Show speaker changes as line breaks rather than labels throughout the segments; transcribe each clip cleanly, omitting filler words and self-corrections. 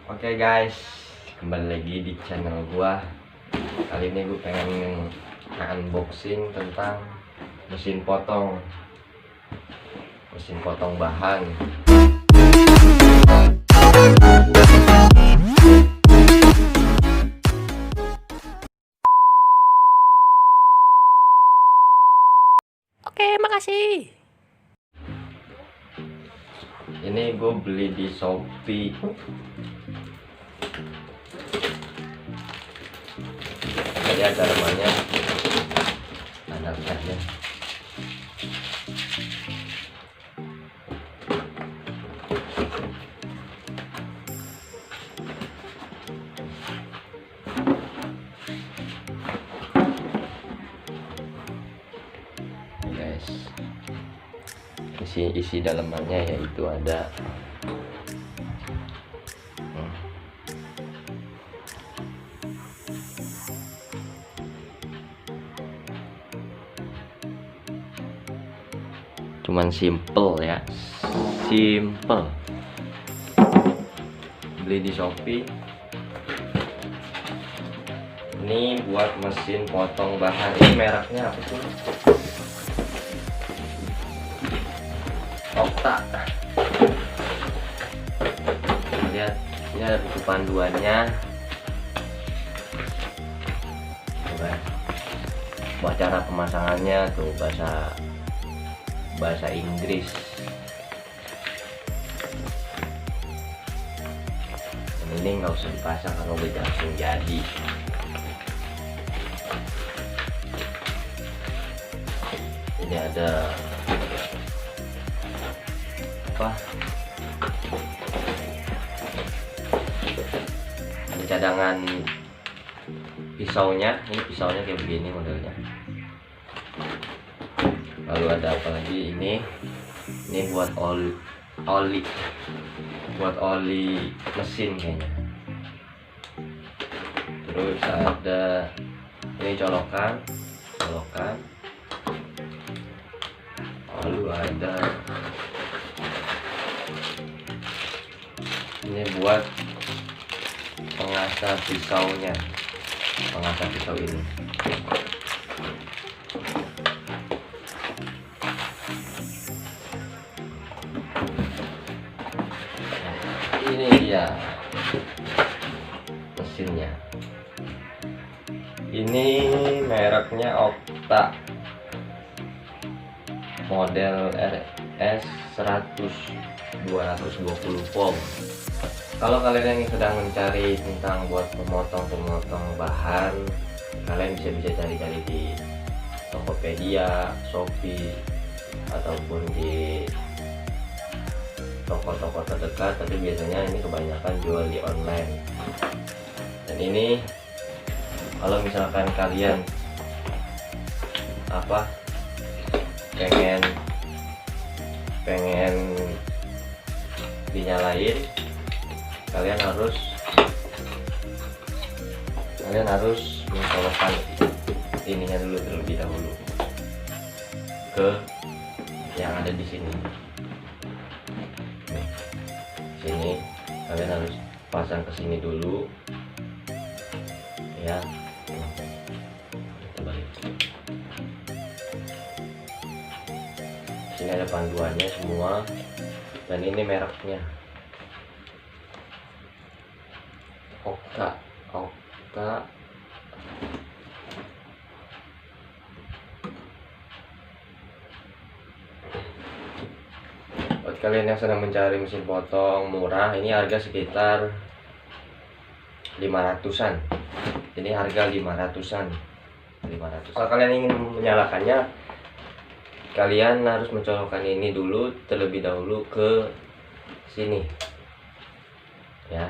Oke guys, kembali lagi di channel gua. Kali ini gue pengen unboxing tentang mesin potong bahan.
Oke, makasih.
Ini gue beli di Shopee. Jadi ada namanya, ada catnya. Guys, isi dalamannya yaitu ada cuman simple ya, simple. Beli di Shopee. Ini buat mesin potong bahan. Ini mereknya apa tuh? Okta. Lihat, ini ada buku panduannya. Coba buat cara pemasangannya tuh bahasa Inggris. Dan ini nggak usah dipasang karena udah langsung jadi. Ini ada apa? Ada cadangan pisaunya. Ini pisaunya kayak begini modelnya. Lalu ada apa lagi? Ini buat oli mesin kayaknya. Terus ada ini colokan. Lalu ada ini buat pengasah pisaunya, pengasah pisau ini. Ini dia mesinnya. Ini mereknya Okta, model RS 220 volt. Kalau kalian yang sedang mencari tentang buat pemotong bahan, kalian bisa cari-cari di Tokopedia, Shopee, ataupun di toko-toko terdekat. Tapi biasanya ini kebanyakan jual di online. Dan ini kalau misalkan kalian pengen dinyalain, kalian harus mencolokkan ininya dulu terlebih dahulu ke yang ada di sini. Sini kalian harus pasang ke sini dulu ya. Sini ada panduannya semua, dan ini mereknya Okta. Buat kalian yang sedang mencari mesin potong murah, ini harga sekitar 500-an. Ini harga 500-an. Kalau kalian ingin menyalakannya, kalian harus mencolokkan ini dulu terlebih dahulu ke sini ya.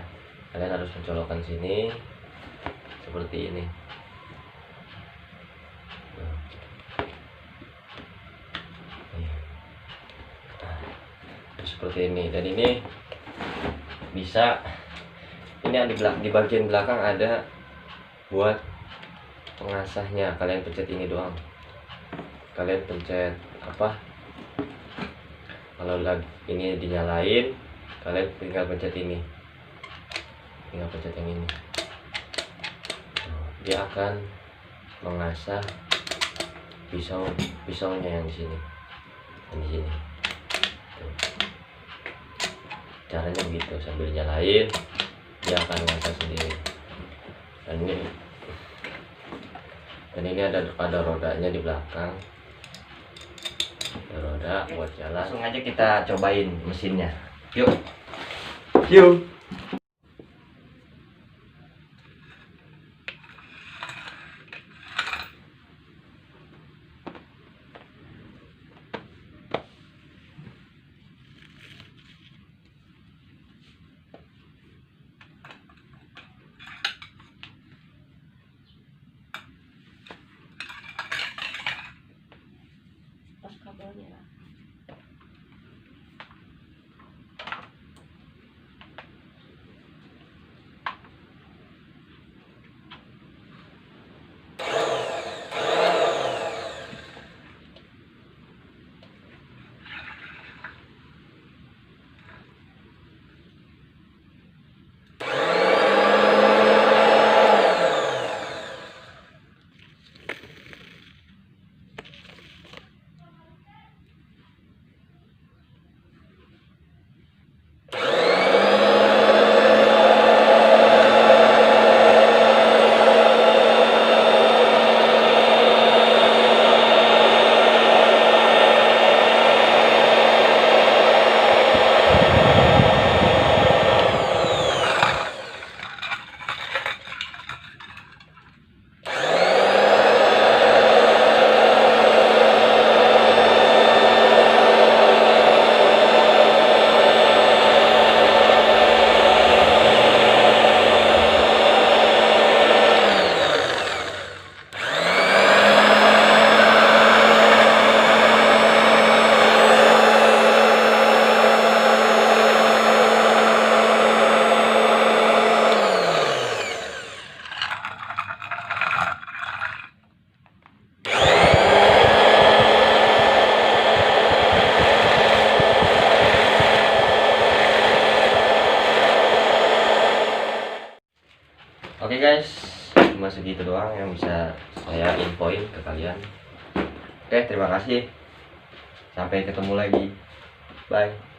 Kalian harus mencolokkan sini seperti ini. Seperti ini. Dan ini bisa, ini di bagian belakang ada buat pengasahnya. Kalian pencet ini doang. Kalian pencet kalau ini dinyalain, kalian tinggal pencet ini. tinggal pencet yang ini. Dia akan mengasah pisaunya yang di sini dan di sini. Tuh. Caranya begitu, sambil nyalain dia akan mengasah sendiri. Dan ini ada rodanya di belakang. Ada roda buat jalan. Langsung aja kita cobain mesinnya. Yuk. Yuk.
Kabelnya.
Oke guys, cuma segitu doang yang bisa saya infoin ke kalian. Oke, terima kasih. Sampai ketemu lagi. Bye.